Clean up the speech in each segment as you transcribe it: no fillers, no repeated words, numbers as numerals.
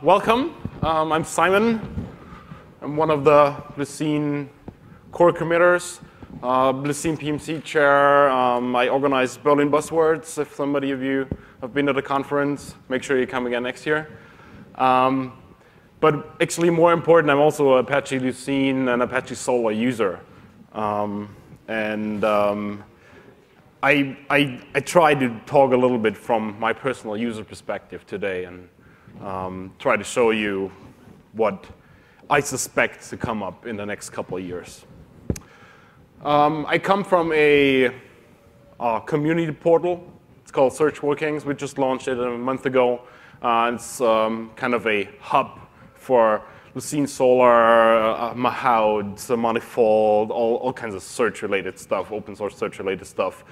Welcome. I'm Simon. I'm one of the Lucene core committers, Lucene PMC chair. I organize Berlin Buzzwords. If somebody of you have been to the conference, make sure you come again next year. But actually more important, I'm also an Apache Lucene and Apache Solr user. I try to talk a little bit from my personal user perspective today and try to show you what I suspect to come up in the next couple of years. I come from a community portal. It's called Search Workings. We just launched it a month ago. It's kind of a hub for Lucene Solr, Mahout, Manifold, all kinds of search-related stuff, open source search-related stuff,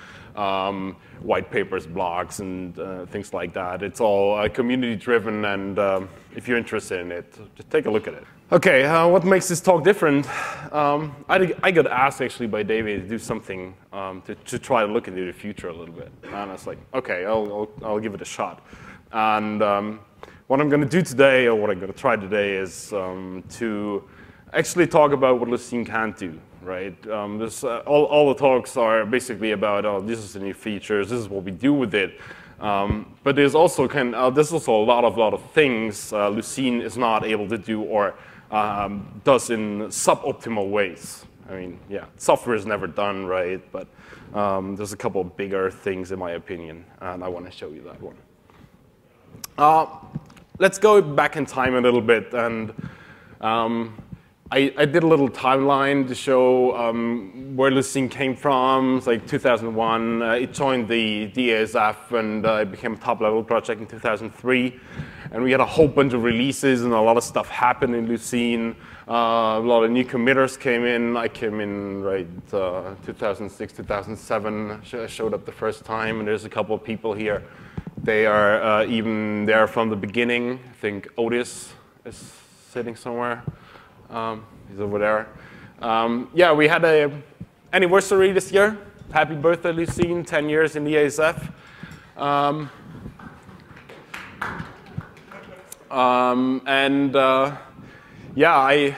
white papers, blogs, and things like that. It's all community-driven, and if you're interested in it, just take a look at it. Okay, what makes this talk different? I got asked actually by David to do something to try to look into the future a little bit, and I was like, okay, I'll give it a shot. And what I'm going to do today, or what I'm going to try today, is to actually talk about what Lucene can't do, right? All the talks are basically about, oh, this is the new features, this is what we do with it. But there's also a lot of things Lucene is not able to do or does in suboptimal ways. I mean, yeah, software is never done, right? But there's a couple of bigger things in my opinion, and I want to show you that one. Let's go back in time a little bit, and I did a little timeline to show where Lucene came from. It's like 2001. It joined the ASF, and it became a top-level project in 2003. And we had a whole bunch of releases, and a lot of stuff happened in Lucene. A lot of new committers came in. I came in right 2006, 2007. I showed up the first time, and there's a couple of people here. They are even there from the beginning. I think Otis is sitting somewhere. He's over there. Yeah, we had an anniversary this year. Happy birthday, Lucene, 10 years in the ASF. Yeah,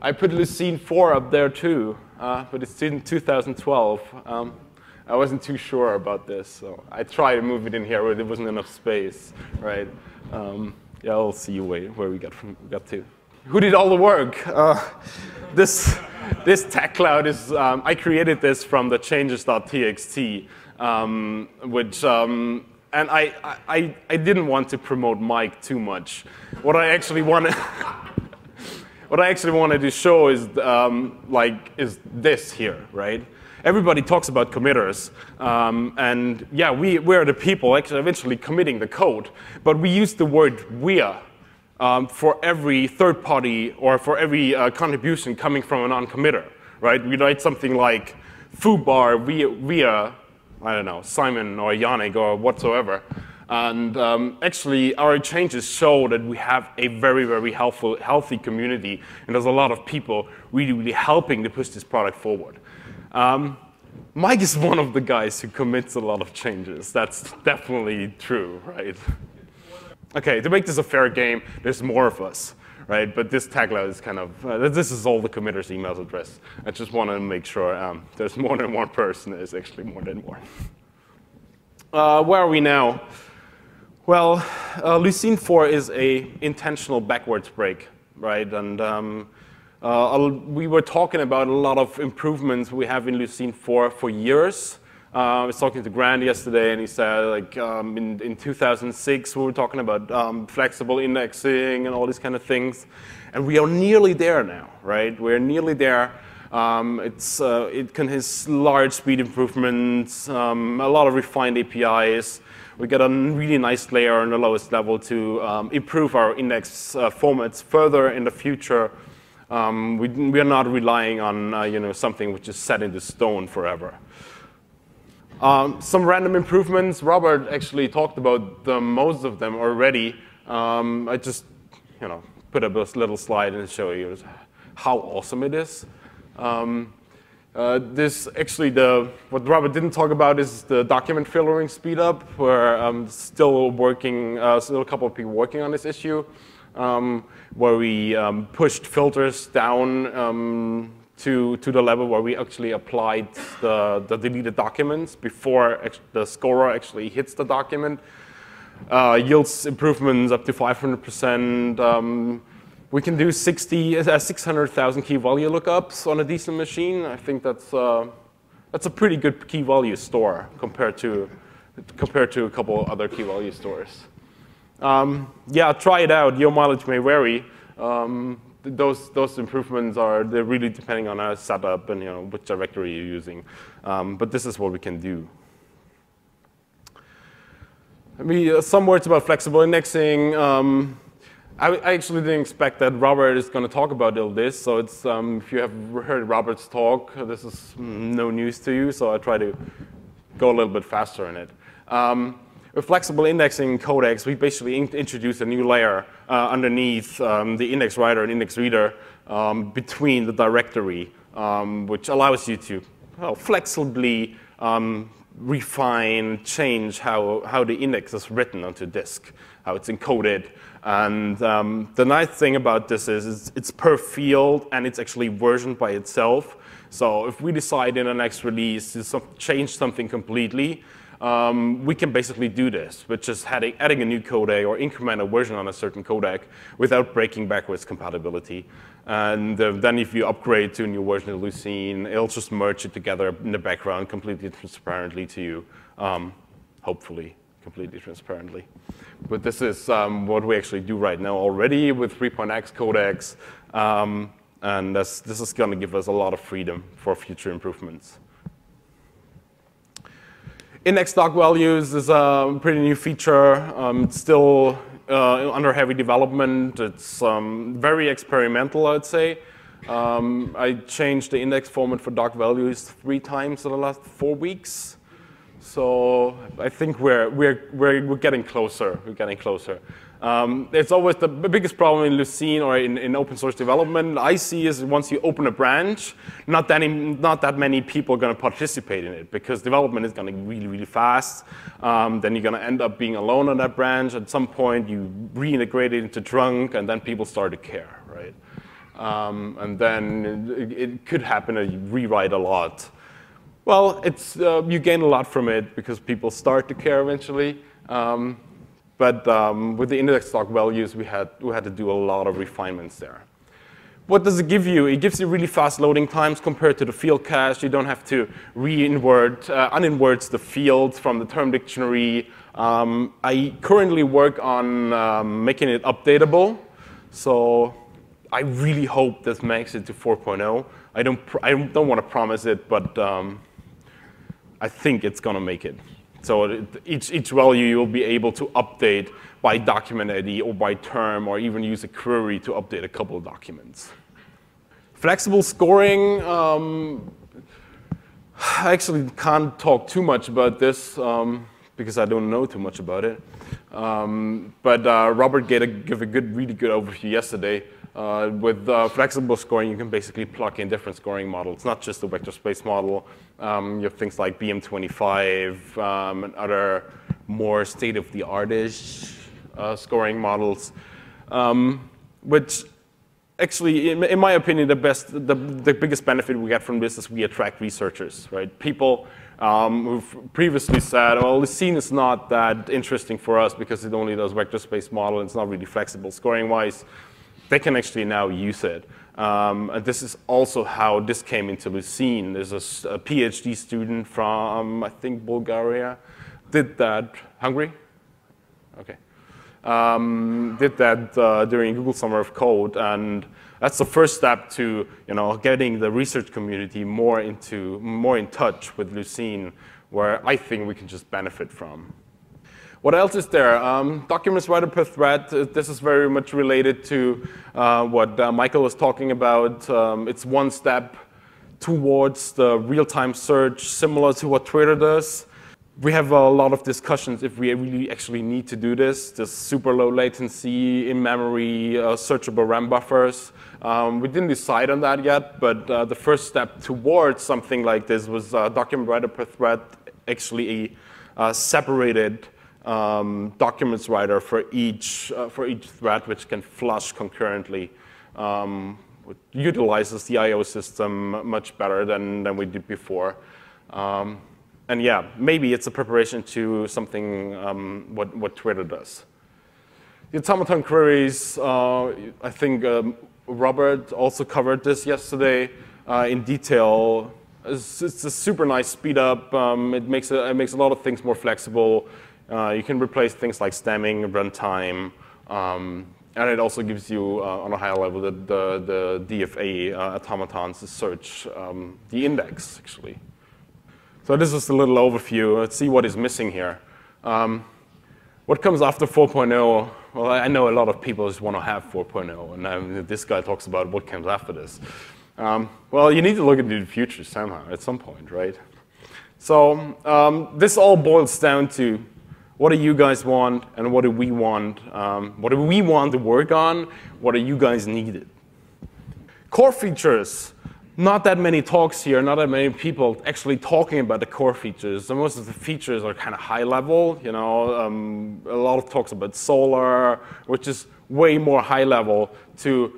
I put Lucene 4 up there too, but it's in 2012. I wasn't too sure about this, so I tried to move it in here where there wasn't enough space, right? Yeah, I'll see you where we got to. Who did all the work? This tech cloud is, I created this from the changes.txt, and I didn't want to promote Mike too much. What I actually wanted to show is is this here, right? Everybody talks about committers, and yeah, we're the people actually eventually committing the code, but we use the word we're for every third party or for every contribution coming from a non-committer, right? We write something like foobar via, I don't know, Simon or Yannick or whatsoever, and actually our changes show that we have a very, very healthy community, and there's a lot of people really helping to push this product forward. Mike is one of the guys who commits a lot of changes. That's definitely true, right? Okay, to make this a fair game, there's more of us, right? But this tagline is kind of, this is all the committers' email address. I just want to make sure there's more than one person. There's actually more than one. Where are we now? Well, Lucene 4 is an intentional backwards break, right? And we were talking about a lot of improvements we have in Lucene 4 for years. I was talking to Grant yesterday, and he said, like, in 2006, we were talking about flexible indexing and all these kind of things. And we are nearly there now, right? We're nearly there. It contains large speed improvements, a lot of refined APIs. We get a really nice layer on the lowest level to improve our index formats further in the future. We are not relying on something which is set into stone forever. Some random improvements. Robert actually talked about most of them already. I just put up a little slide and show you how awesome it is. This actually, what Robert didn't talk about is the document filtering speedup, where I'm still a couple of people working on this issue, where we pushed filters down to the level where we actually applied the deleted documents before the scorer actually hits the document. Yields improvements up to 500%. We can do 600,000 key value lookups on a decent machine. I think that's a pretty good key value store compared to a couple other key value stores. Yeah, try it out. Your mileage may vary. Those improvements they're really depending on our setup and which directory you're using. But this is what we can do. Some words about flexible indexing. I actually didn't expect that Robert is going to talk about all this. So it's if you have heard Robert's talk, this is no news to you. So I try to go a little bit faster in it. With flexible indexing codecs, we basically introduce a new layer underneath the index writer and index reader between the directory, which allows you to flexibly refine, change how the index is written onto disk, how it's encoded. And the nice thing about this is it's per field, and it's actually versioned by itself. So if we decide in the next release to change something completely, we can basically do this with just adding a new codec or increment a version on a certain codec without breaking backwards compatibility. And then if you upgrade to a new version of Lucene, it'll just merge it together in the background completely transparently to you, hopefully completely transparently. But this is what we actually do right now already with 3.x codecs. And this is going to give us a lot of freedom for future improvements. Index doc values is a pretty new feature. It's still under heavy development. It's very experimental, I'd say. I changed the index format for doc values 3 times in the last 4 weeks. So I think we're getting closer. We're getting closer. It's always the biggest problem in Lucene or in open source development I see is once you open a branch, not that many people are going to participate in it because development is going to be really, really fast. Then you're going to end up being alone on that branch. At some point, you reintegrate it into trunk, and then people start to care, right? And then it could happen that you rewrite a lot. Well, you gain a lot from it because people start to care eventually. But with the index doc values, we had to do a lot of refinements there. What does it give you? It gives you really fast loading times compared to the field cache. You don't have to uninvert the fields from the term dictionary. I currently work on making it updatable. So I really hope this makes it to 4.0. I don't want to promise it, but I think it's going to make it. So each value you'll be able to update by document ID or by term, or even use a query to update a couple of documents. Flexible scoring, I actually can't talk too much about this because I don't know too much about it. But Robert gave a really good overview yesterday. With flexible scoring, you can basically plug in different scoring models, not just the vector space model. You have things like BM25 and other more state-of-the-art-ish scoring models, which actually, in my opinion, the biggest benefit we get from this is we attract researchers, right? People who've previously said, well, Lucene is not that interesting for us because it only does vector space model and it's not really flexible scoring-wise. They can actually now use it. And this is also how this came into Lucene. There's a PhD student from, I think, Bulgaria, did that. Hungary? OK. Did that during Google Summer of Code. And that's the first step to getting the research community more in touch with Lucene, where I think we can just benefit from. What else is there? Documents writer per thread. This is very much related to what Michael was talking about. It's one step towards the real-time search, similar to what Twitter does. We have a lot of discussions if we really actually need to do this super low latency, in-memory, searchable RAM buffers. We didn't decide on that yet, but the first step towards something like this was document writer per thread, actually a separated documents writer for each thread, which can flush concurrently. Which utilizes the I/O system much better than we did before. And yeah, maybe it's a preparation to something what Twitter does. The automaton queries, I think Robert also covered this yesterday in detail. It's a super nice speed up. It makes a lot of things more flexible. You can replace things like stemming, runtime, and it also gives you, on a higher level, the DFA automatons to search the index, actually. So this is a little overview. Let's see what is missing here. What comes after 4.0? Well, I know a lot of people just want to have 4.0, and this guy talks about what comes after this. Well, you need to look into the future somehow, at some point, right? So this all boils down to what do you guys want, and what do we want? What do we want to work on? What do you guys needed? Core features. Not that many talks here, not that many people actually talking about the core features. So most of the features are kind of high level. You know, a lot of talks about Solar, which is way more high level to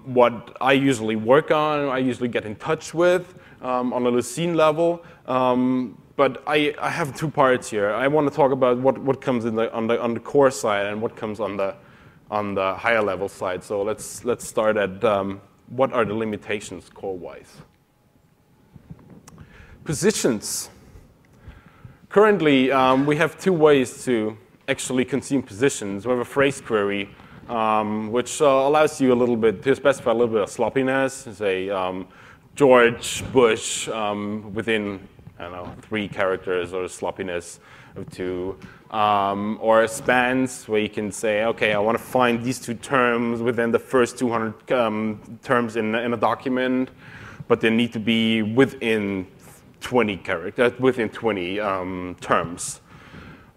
what I usually work on, I usually get in touch with on a Lucene level. But I have two parts here. I want to talk about what comes on the core side and what comes on the higher level side. So let's start at what are the limitations core-wise? Positions. Currently, we have two ways to actually consume positions. We have a phrase query, which allows you a little bit to specify a little bit of sloppiness. Say George Bush within, I don't know, 3 characters, or sloppiness of 2. Or spans, where you can say, OK, I want to find these 2 terms within the first 200 terms in a document, but they need to be within 20 characters, within 20 terms.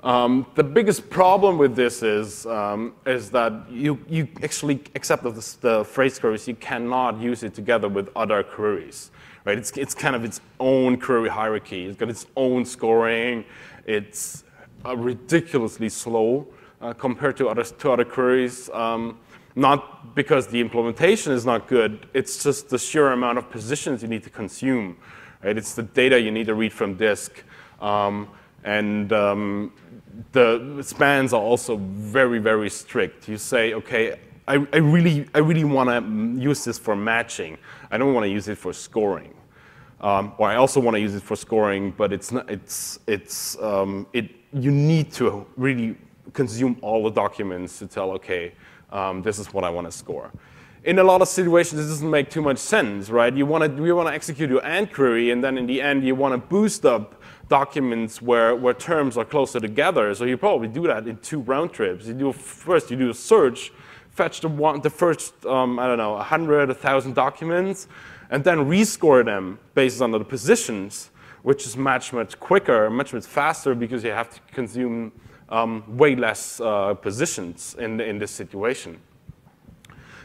The biggest problem with this is that you actually, except of the phrase queries, you cannot use it together with other queries. Right? It's kind of its own query hierarchy. It's got its own scoring. It's ridiculously slow compared to other queries. Not because the implementation is not good. It's just the sheer amount of positions you need to consume. Right? It's the data you need to read from disk. And the spans are also very, very strict. You say, OK, I really want to use this for matching. I don't want to use it for scoring. Or I also want to use it for scoring, but it's not. You need to really consume all the documents to tell, OK, this is what I want to score. In a lot of situations, this doesn't make too much sense, right? You want to execute your AND query, and then in the end, you want to boost up documents where terms are closer together. So you probably do that in 2 round trips. First, you do a search, fetch the first, I don't know, 100, 1,000 documents, and then rescore them based on the positions, which is much quicker, much faster, because you have to consume way less positions in this situation.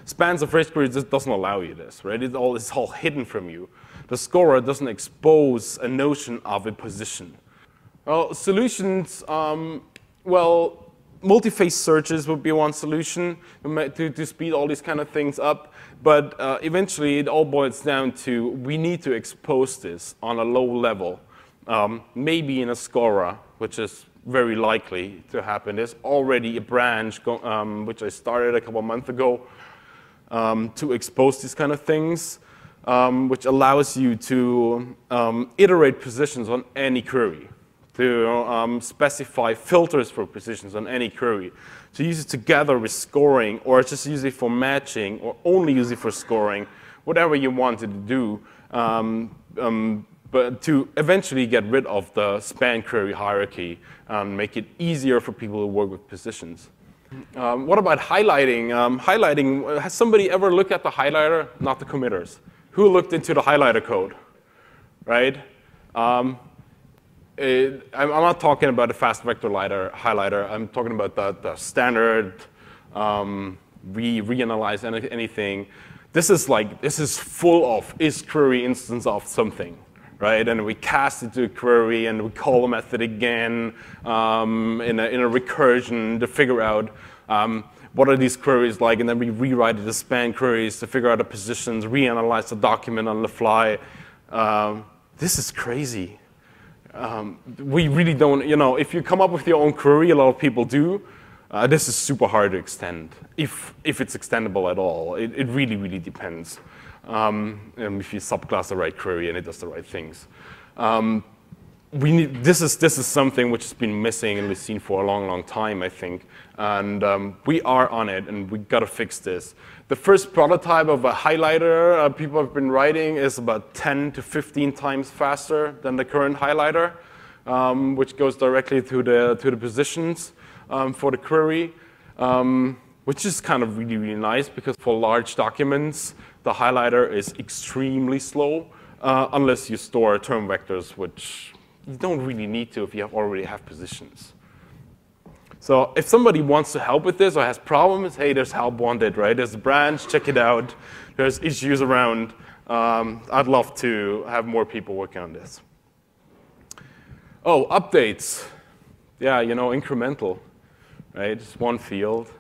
Spans of phrase queries just doesn't allow you this, right? It's all hidden from you. The scorer doesn't expose a notion of a position. Well, solutions, well, multi-phase searches would be one solution to speed all these kind of things up. But eventually, it all boils down to we need to expose this on a low level, maybe in a scorer, which is very likely to happen. There's already a branch which I started a couple of months ago to expose these kind of things, which allows you to iterate positions on any query, to specify filters for positions on any query, to use it together with scoring, or just use it for matching, or only use it for scoring, whatever you wanted to do, but to eventually get rid of the span query hierarchy and make it easier for people to work with positions. What about highlighting? Highlighting, has somebody ever looked at the highlighter? Not the committers. Who looked into the highlighter code, right? I'm not talking about a fast vector highlighter. I'm talking about the standard reanalyze anything. This is full of is query instance of something, right? And we cast it to a query, and we call the method again in a recursion to figure out what are these queries like, and then we rewrite it as span queries to figure out the positions, reanalyze the document on the fly. This is crazy. We really don't, if you come up with your own query, a lot of people do. This is super hard to extend, if it's extendable at all. It really, really depends if you subclass the right query and it does the right things. This is something which has been missing in Lucene for a long, long time, I think. And we are on it, and we got to fix this. The first prototype of a highlighter people have been writing is about 10 to 15 times faster than the current highlighter, which goes directly to the positions for the query, which is kind of really, really nice, because for large documents, the highlighter is extremely slow, unless you store term vectors, which you don't really need to if you already have positions. So if somebody wants to help with this or has problems, hey, there's help wanted, right? There's a branch, check it out. There's issues around. I'd love to have more people working on this. Oh, updates. Yeah, incremental, right? Just one field.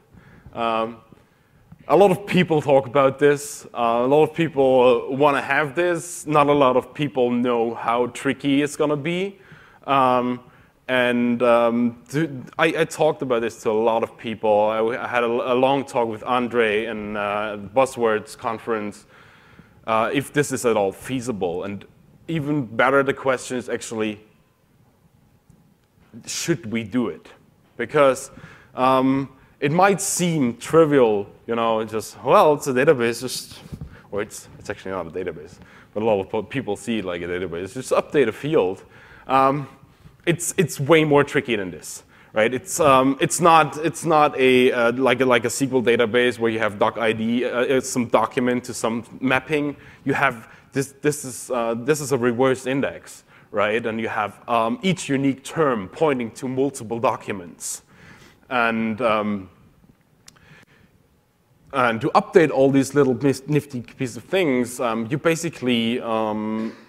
A lot of people talk about this. A lot of people want to have this. Not a lot of people know how tricky it's going to be. I talked about this to a lot of people. I had a long talk with Andre in the Buzzwords conference, if this is at all feasible. And even better, the question is actually, should we do it? Because it might seem trivial, just, well, it's a database, or it's actually not a database, but a lot of people see it like a database. Just update a field. It's way more tricky than this, right? It's not a like a SQL database where you have doc ID, some document to some mapping. You have this is a reverse index, right? And you have each unique term pointing to multiple documents. And to update all these little nifty pieces of things, you basically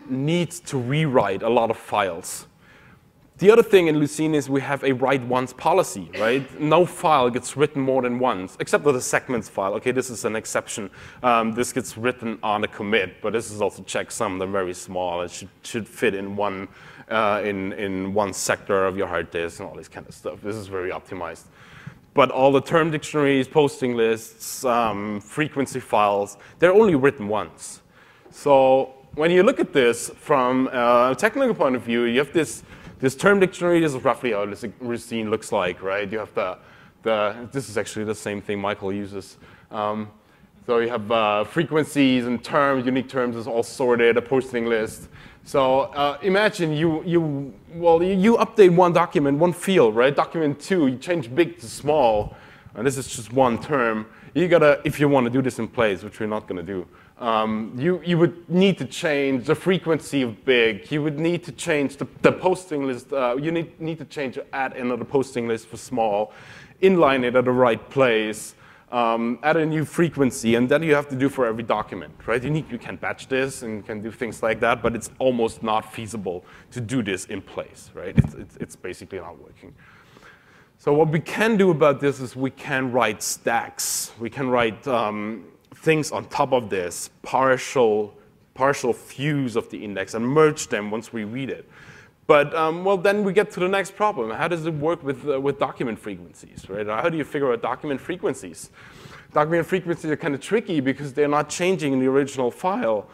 need to rewrite a lot of files. The other thing in Lucene is we have a write once policy, right? No file gets written more than once, except for the segments file. Okay, this is an exception. This gets written on a commit, but this is also checksum. They're very small. It should fit in one sector of your hard disk and all this kind of stuff. This is very optimized. But all the term dictionaries, posting lists, frequency files, they're only written once. So when you look at this from a technical point of view, you have this term dictionary. This is roughly how Lucene looks like, right? You have this is actually the same thing Michael uses. So you have frequencies and terms, unique terms is all sorted, a posting list. So imagine you update one document, one field, right? Document 2, you change big to small, and this is just one term. You gotta, if you want to do this in place, which we're not going to do, you would need to change the frequency of big. You would need to change the posting list. You need to change add another posting list for small, inline it at the right place, add a new frequency, and that you have to do for every document, right? You can batch this and can do things like that, but it's almost not feasible to do this in place, right? It's basically not working. So what we can do about this is we can write stacks. We can write things on top of this, partial views of the index, and merge them once we read it. But well, then we get to the next problem. How does it work with document frequencies, right? How do you figure out document frequencies? Document frequencies are kind of tricky because they're not changing in the original file.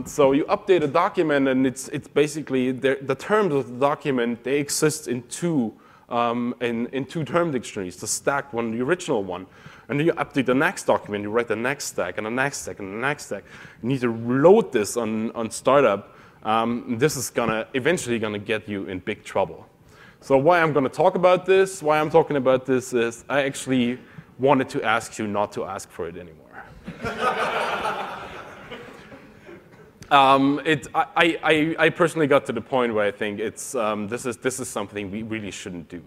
So you update a document, and it's basically the terms of the document. They exist in two term dictionaries: the stacked one, the original one. And then you update the next document. You write the next stack, and the next stack, and the next stack. You need to load this on startup. This is eventually gonna get you in big trouble. So why I'm gonna talk about this, why I'm talking about this is I actually wanted to ask you not to ask for it anymore. I personally got to the point where I think this is something we really shouldn't do.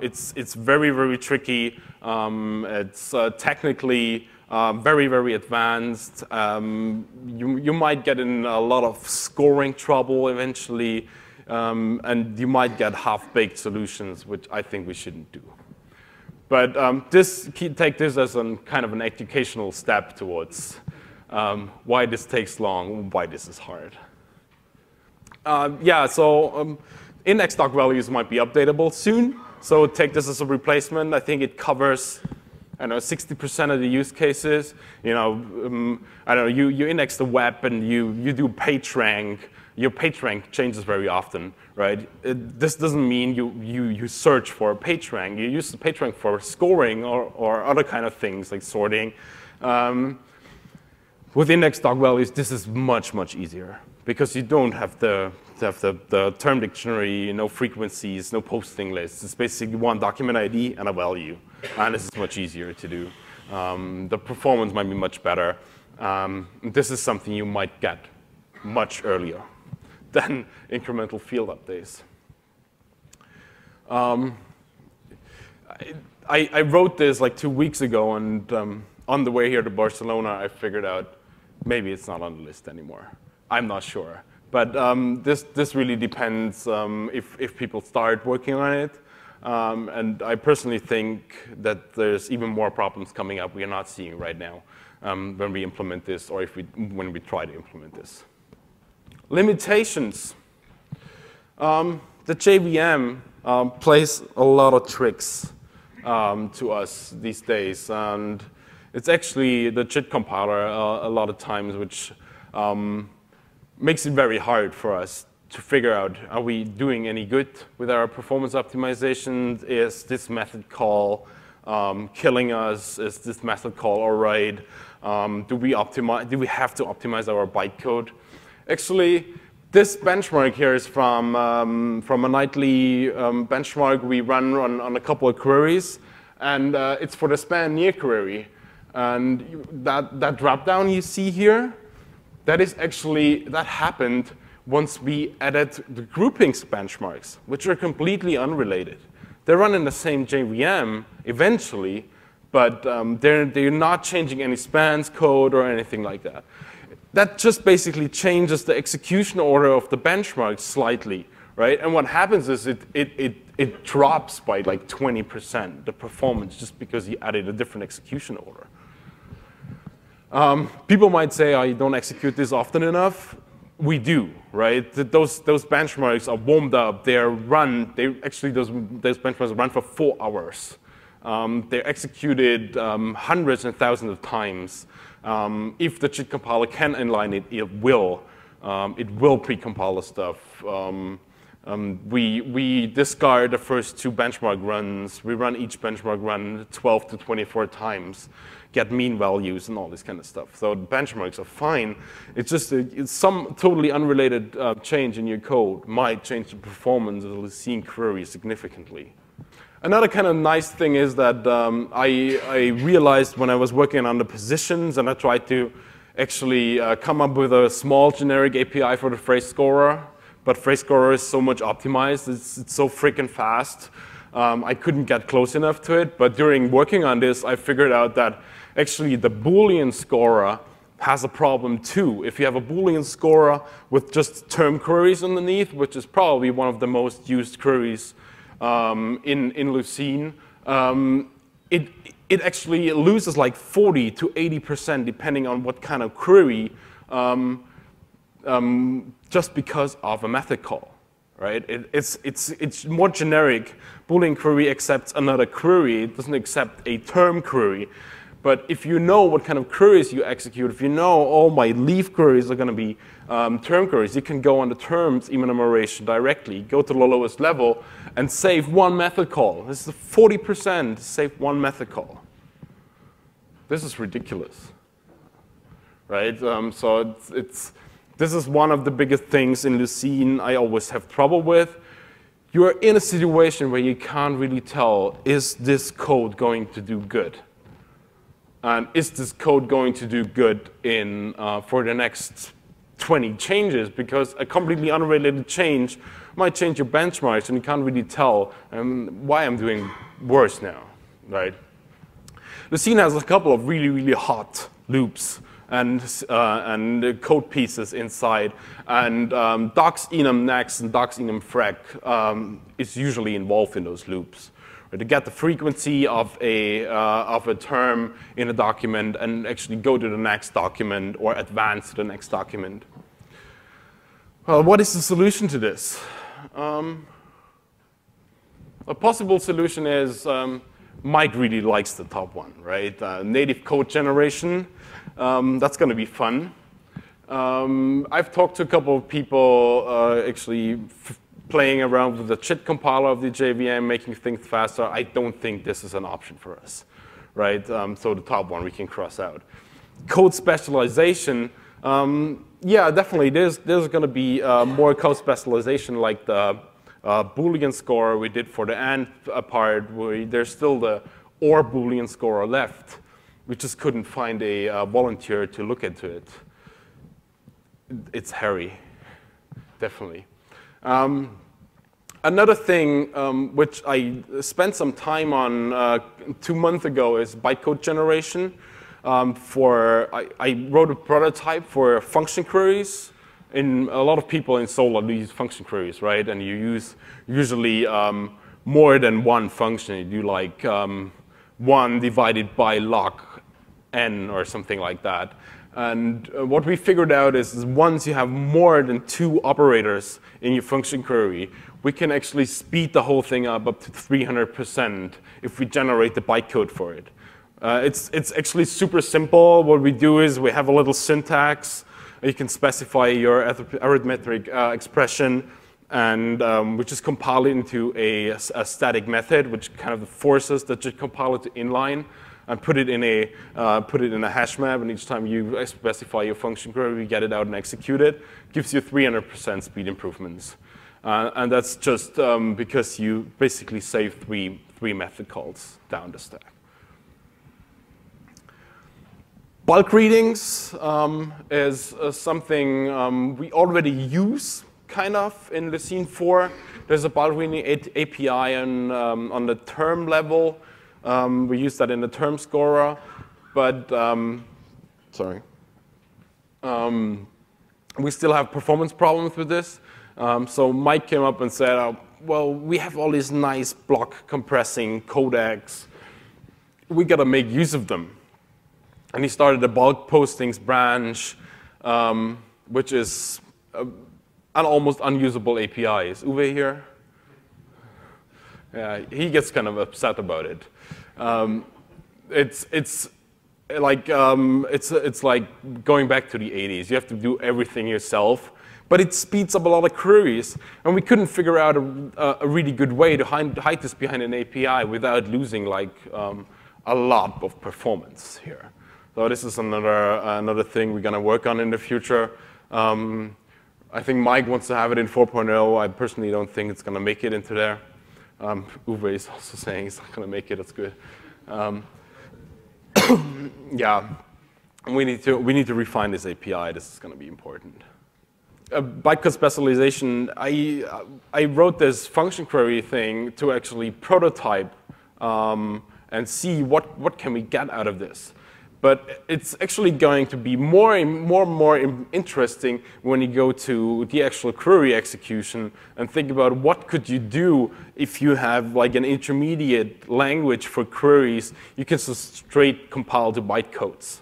It's very, very tricky. It's technically very, very advanced. You might get in a lot of scoring trouble eventually, and you might get half-baked solutions, which I think we shouldn't do. But take this as kind of an educational step towards why this takes long, why this is hard. Yeah, so index doc values might be updatable soon. So take this as a replacement. I think it covers, I don't know, 60% of the use cases. You know, I don't know, you index the web and you do PageRank. Your PageRank changes very often, right? This doesn't mean you search for a PageRank. You use the PageRank for scoring or other kind of things like sorting. With index doc values, this is much, much easier because you don't have the term dictionary, no frequencies, no posting lists. It's basically one document ID and a value. And this is much easier to do. The performance might be much better. This is something you might get much earlier than incremental field updates. I wrote this like 2 weeks ago, and on the way here to Barcelona, I figured out maybe it's not on the list anymore. I'm not sure. But this really depends if people start working on it. And I personally think that there's even more problems coming up we are not seeing right now when we implement this or when we try to implement this. Limitations. The JVM plays a lot of tricks to us these days. And it's actually the JIT compiler a lot of times which makes it very hard for us to figure out, are we doing any good with our performance optimization? Is this method call killing us? Is this method call all right? Do we have to optimize our bytecode? Actually, this benchmark here is from a nightly benchmark we run on a couple of queries. And it's for the span near query. And that dropdown you see here, that happened once we added the groupings benchmarks, which are completely unrelated. They run in the same JVM eventually, but they're not changing any spans code or anything like that. That just basically changes the execution order of the benchmark slightly, right? And what happens is it drops by like 20%, the performance, just because you added a different execution order. People might say, you don't execute this often enough. We do, right? Those benchmarks are warmed up. Those benchmarks run for 4 hours. They're executed hundreds and thousands of times. If the JIT compiler can inline it, it will. It will pre-compile the stuff. We discard the first 2 benchmark runs. We run each benchmark run 12 to 24 times, get mean values and all this kind of stuff. So the benchmarks are fine. It's just some totally unrelated change in your code might change the performance of the Lucene query significantly. Another kind of nice thing is that I realized when I was working on the positions and I tried to actually come up with a small generic API for the phrase scorer, but phrase scorer is so much optimized, it's so freaking fast. I couldn't get close enough to it, but during working on this, I figured out that actually the Boolean scorer has a problem too. If you have a Boolean scorer with just term queries underneath, which is probably one of the most used queries in Lucene, it actually loses like 40 to 80% depending on what kind of query, just because of a method call, right? It's more generic. Boolean query accepts another query. It doesn't accept a term query. But if you know what kind of queries you execute, if you know all my leaf queries are going to be term queries, you can go on the terms enumeration directly, go to the lowest level, and save one method call. This is 40% save one method call. This is ridiculous, right? So this is one of the biggest things in Lucene I always have trouble with. You are in a situation where you can't really tell, is this code going to do good? And is this code going to do good for the next 20 changes, because a completely unrelated change might change your benchmarks, and you can't really tell why I'm doing worse now, right? Lucene has a couple of really, really hot loops and code pieces inside, and docs enum next and docs enum frec is usually involved in those loops. Right? To get the frequency of a term in a document and actually go to the next document or advance to the next document. Well, what is the solution to this? A possible solution is Mike really likes the top one, right? Native code generation. That's going to be fun. I've talked to a couple of people actually playing around with the JIT compiler of the JVM, making things faster. I don't think this is an option for us, right? So the top one we can cross out. Code specialization. Yeah, definitely. There's going to be more code specialization, like the Boolean score we did for the AND part, where there's still the OR Boolean scorer left. We just couldn't find a volunteer to look into it. It's hairy, definitely. Another thing which I spent some time on 2 months ago is bytecode generation. I wrote a prototype for function queries. A lot of people in Solr use function queries, right? And you use usually more than one function. You do like 1 divided by log n or something like that. And what we figured out is once you have more than 2 operators in your function query, we can actually speed the whole thing up to 300% if we generate the bytecode for it. It's actually super simple. What we do is we have a little syntax. You can specify your arithmetic expression, and we just compile it into a static method, which kind of forces the JIT compiler to inline and put it in a hash map. And each time you specify your function query, you get it out and execute it. Gives you 300% speed improvements, and that's just because you basically save three method calls down the stack. Bulk readings is something we already use, kind of, in Lucene 4. There's a bulk reading API on the term level. We use that in the term scorer. But, we still have performance problems with this. So Mike came up and said, well, we have all these nice block compressing codecs. We got to make use of them. And he started a bulk postings branch, which is an almost unusable API. Is Uwe here? Yeah, he gets kind of upset about it. It's like going back to the 80s. You have to do everything yourself, but it speeds up a lot of queries. And we couldn't figure out a really good way to hide this behind an API without losing like a lot of performance here. So this is another thing we're going to work on in the future. I think Mike wants to have it in 4.0. I personally don't think it's going to make it into there. Uwe is also saying it's not going to make it. That's good. Yeah, we need to refine this API. This is going to be important. Bytecode specialization. I wrote this function query thing to actually prototype and see what can we get out of this. But it's actually going to be more and more interesting when you go to the actual query execution and think about what could you do if you have like an intermediate language for queries. You can just straight compile to bytecodes.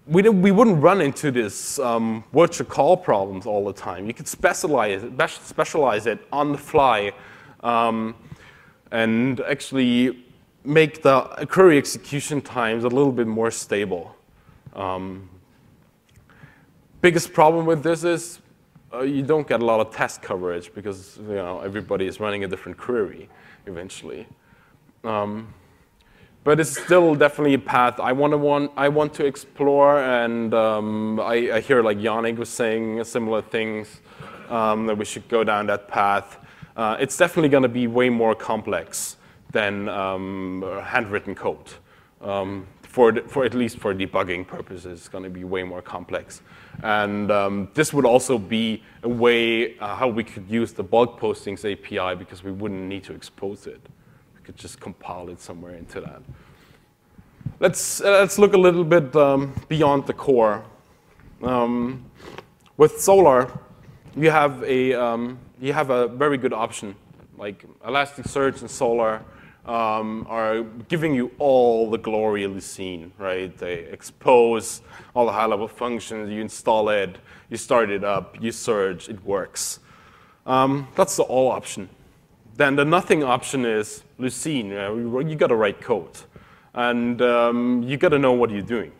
We wouldn't run into this virtual call problems all the time. You could specialize it on the fly and actually make the query execution times a little bit more stable. Biggest problem with this is you don't get a lot of test coverage because everybody is running a different query eventually. But it's still definitely a path I want to explore, and I hear like Yannick was saying similar things that we should go down that path. It's definitely going to be way more complex than handwritten code. for at least for debugging purposes, it's going to be way more complex. And this would also be a way how we could use the bulk postings API, because we wouldn't need to expose it. We could just compile it somewhere into that. Let's look a little bit beyond the core. With Solr, you have a very good option. Like Elasticsearch and Solr are giving you all the glory of Lucene, right? They expose all the high-level functions. You install it, you start it up, you search, it works. That's the all option. Then the nothing option is Lucene. You got to write code, and you got to know what you're doing.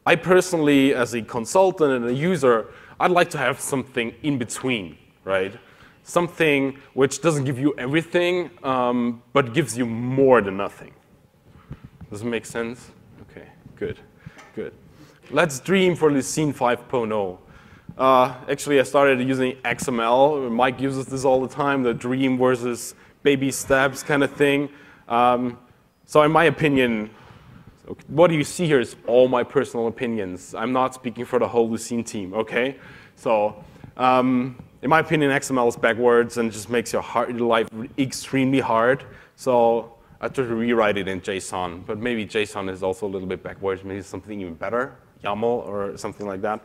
I personally, as a consultant and a user, I'd like to have something in between, right? Something which doesn't give you everything, but gives you more than nothing. Does it make sense? Okay, good, good. Let's dream for Lucene 5.0. Actually, I started using XML. Mike uses this all the time, the dream versus baby steps kind of thing. So in my opinion, what you see here is all my personal opinions. I'm not speaking for the whole Lucene team, okay? So in my opinion, XML is backwards and just makes your life extremely hard. So I tried to rewrite it in JSON, but maybe JSON is also a little bit backwards. Maybe something even better, YAML or something like that.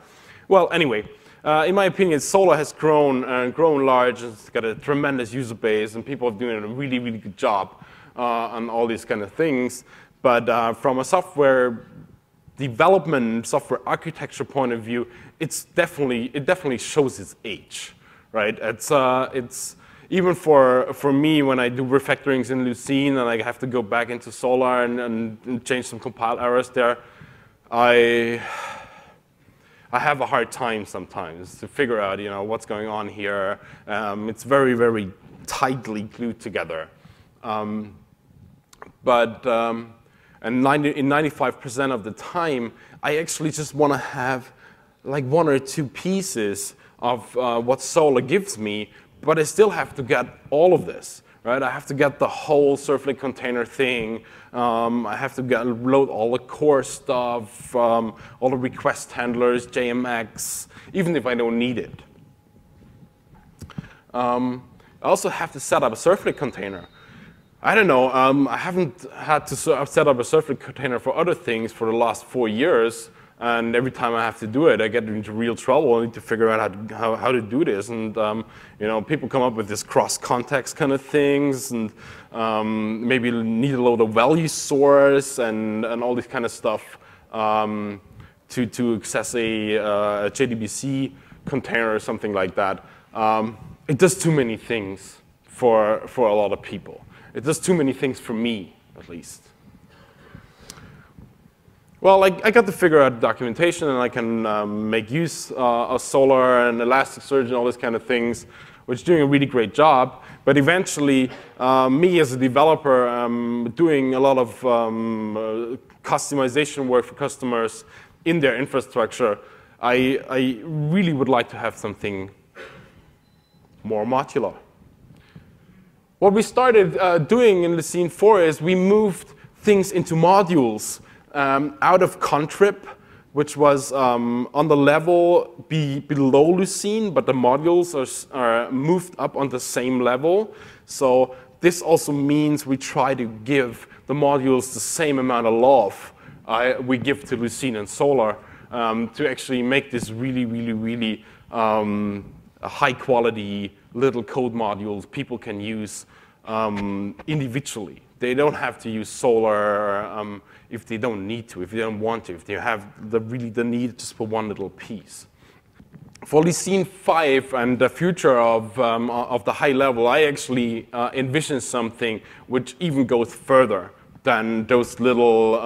Well, anyway, in my opinion, Solr has grown large. It's got a tremendous user base, and people are doing a really, really good job on all these kind of things. But from a software development, software architecture point of view, it definitely shows its age, right? It's even for me when I do refactorings in Lucene and I have to go back into Solr and change some compile errors there, I have a hard time sometimes to figure out, what's going on here. It's very, very tightly glued together. And in 95% of the time, I actually just want to have like one or two pieces of what Solr gives me, but I still have to get all of this, right? I have to get the whole servlet container thing. I have to load all the core stuff, all the request handlers, JMX, even if I don't need it. I also have to set up a servlet container. I don't know, I haven't had to set up a servlet container for other things for the last 4 years, and every time I have to do it, I get into real trouble. I need to figure out how to do this, and people come up with this cross-context kind of things, and maybe need a load of value source and all this kind of stuff to access a JDBC container or something like that. It does too many things for a lot of people. It does too many things for me, at least. Well, I got to figure out documentation, and I can make use of Solr and Elasticsearch and all these kind of things, which is doing a really great job. But eventually, me as a developer, doing a lot of customization work for customers in their infrastructure, I really would like to have something more modular. What we started doing in Lucene 4 is we moved things into modules out of contrib, which was on the level below Lucene, but the modules are moved up on the same level. So this also means we try to give the modules the same amount of love we give to Lucene and Solr to actually make this really, really, really high quality little code modules people can use individually. They don't have to use Solr if they don't need to, if they don't want to, if they have the need just for one little piece. For Lucene 5 and the future of the high level, I actually envision something which even goes further than those little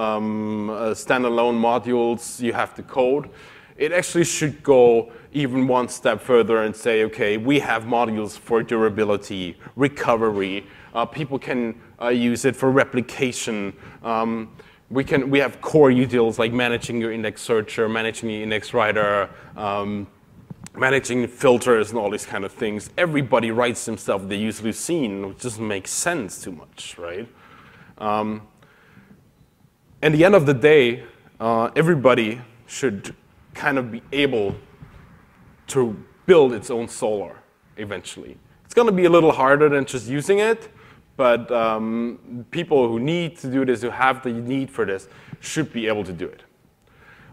standalone modules you have to code. It actually should go even one step further and say, okay, we have modules for durability, recovery. People can use it for replication. We have core utils like managing your index searcher, managing your index writer, managing filters and all these kind of things. Everybody writes themselves, they use Lucene, which doesn't make sense too much, right? at the end of the day, everybody should kind of be able to build its own solar eventually. It's going to be a little harder than just using it, but people who need to do this, who have the need for this, should be able to do it.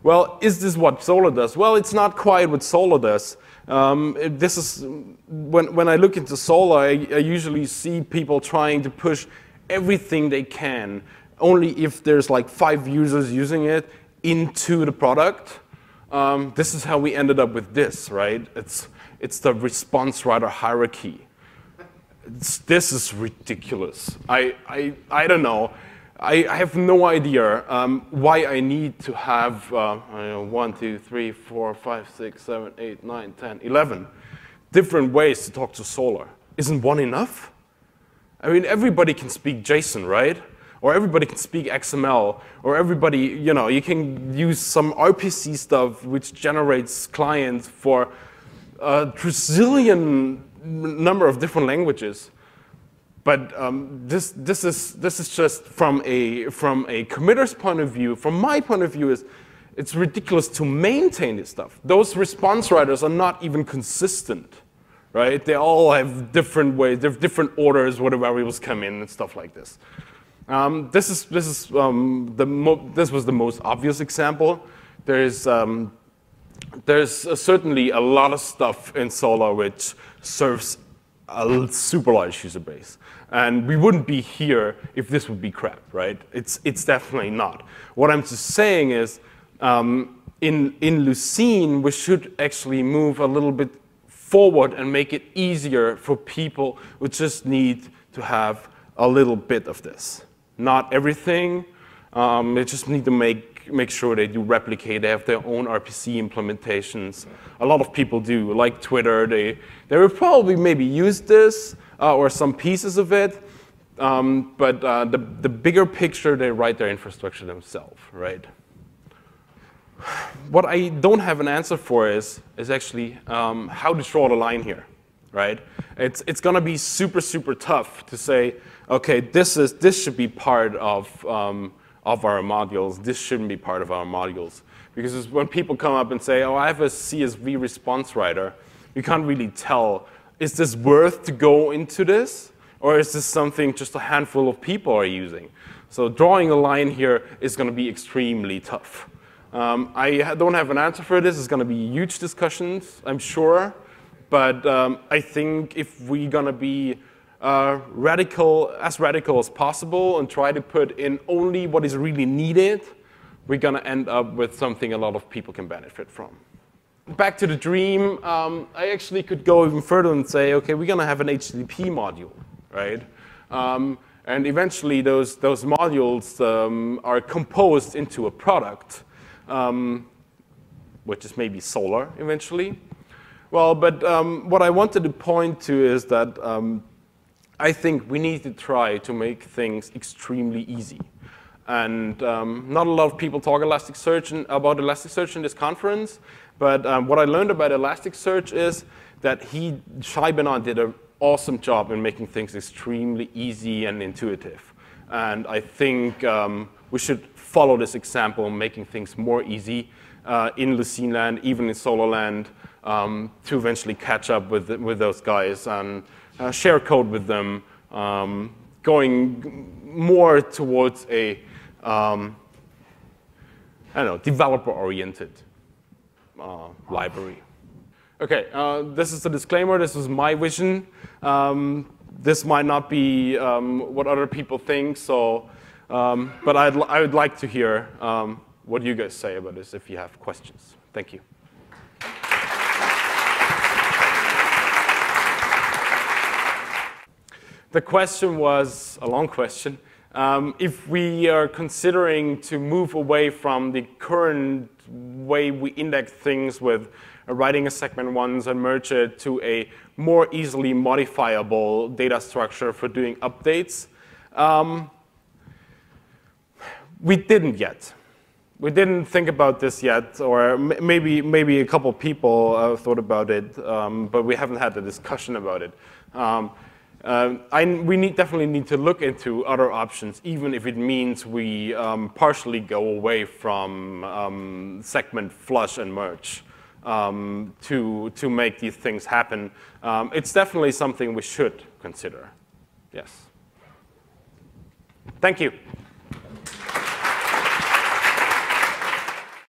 Well, is this what solar does? Well, it's not quite what solar does. This is when I look into solar, I usually see people trying to push everything they can, only if there's like 5 users using it, into the product. This is how we ended up with this, right? It's the response writer hierarchy. This is ridiculous. I don't know. I have no idea why I need to have 1, 2, 3, 4, 5, 6, 7, 8, 9, 10, 11 different ways to talk to Solar. Isn't one enough? I mean, everybody can speak JSON, right? Or everybody can speak XML, or everybody, you can use some RPC stuff which generates clients for a trillion number of different languages. But this is just from a committer's point of view. From my point of view, it's ridiculous to maintain this stuff. Those response writers are not even consistent, right? They all have different ways, they have different orders where the variables come in and stuff like this. This was the most obvious example. There's certainly a lot of stuff in Solar which serves a super large user base. And we wouldn't be here if this would be crap, right? It's definitely not. What I'm just saying is, in Lucene, we should actually move a little bit forward and make it easier for people who just need to have a little bit of this. Not everything. They just need to make sure they do replicate. They have their own RPC implementations. A lot of people do, like Twitter. They will probably maybe use this or some pieces of it. But the bigger picture, they write their infrastructure themselves, right? What I don't have an answer for is actually how to draw the line here, right? It's going to be super, super tough to say, okay, this should be part of our modules. This shouldn't be part of our modules. Because when people come up and say, oh, I have a CSV response writer, you can't really tell, is this worth to go into this? Or is this something just a handful of people are using? So drawing a line here is going to be extremely tough. I don't have an answer for this. It's going to be huge discussions, I'm sure. But I think if we're going to be as radical as possible and try to put in only what is really needed, we're going to end up with something a lot of people can benefit from. Back to the dream, I actually could go even further and say, okay, we're going to have an HTTP module, right? And eventually those modules are composed into a product, which is maybe Solar eventually. Well, but what I wanted to point to is that I think we need to try to make things extremely easy. And not a lot of people talk about Elasticsearch in this conference, but what I learned about Elasticsearch is that Shai Benon did an awesome job in making things extremely easy and intuitive. And I think we should follow this example, making things more easy in Lucene land, even in Solar land, to eventually catch up with those guys and share code with them, going more towards a developer-oriented library. Okay, this is the disclaimer. This is my vision. This might not be what other people think, so, but I would like to hear what you guys say about this if you have questions. Thank you. The question was a long question. If we are considering to move away from the current way we index things with writing a segment once and merge it to a more easily modifiable data structure for doing updates, we didn't yet. We didn't think about this yet, or maybe a couple people thought about it, but we haven't had a discussion about it. We definitely need to look into other options, even if it means we partially go away from segment flush and merge to make these things happen. It's definitely something we should consider. Yes. Thank you.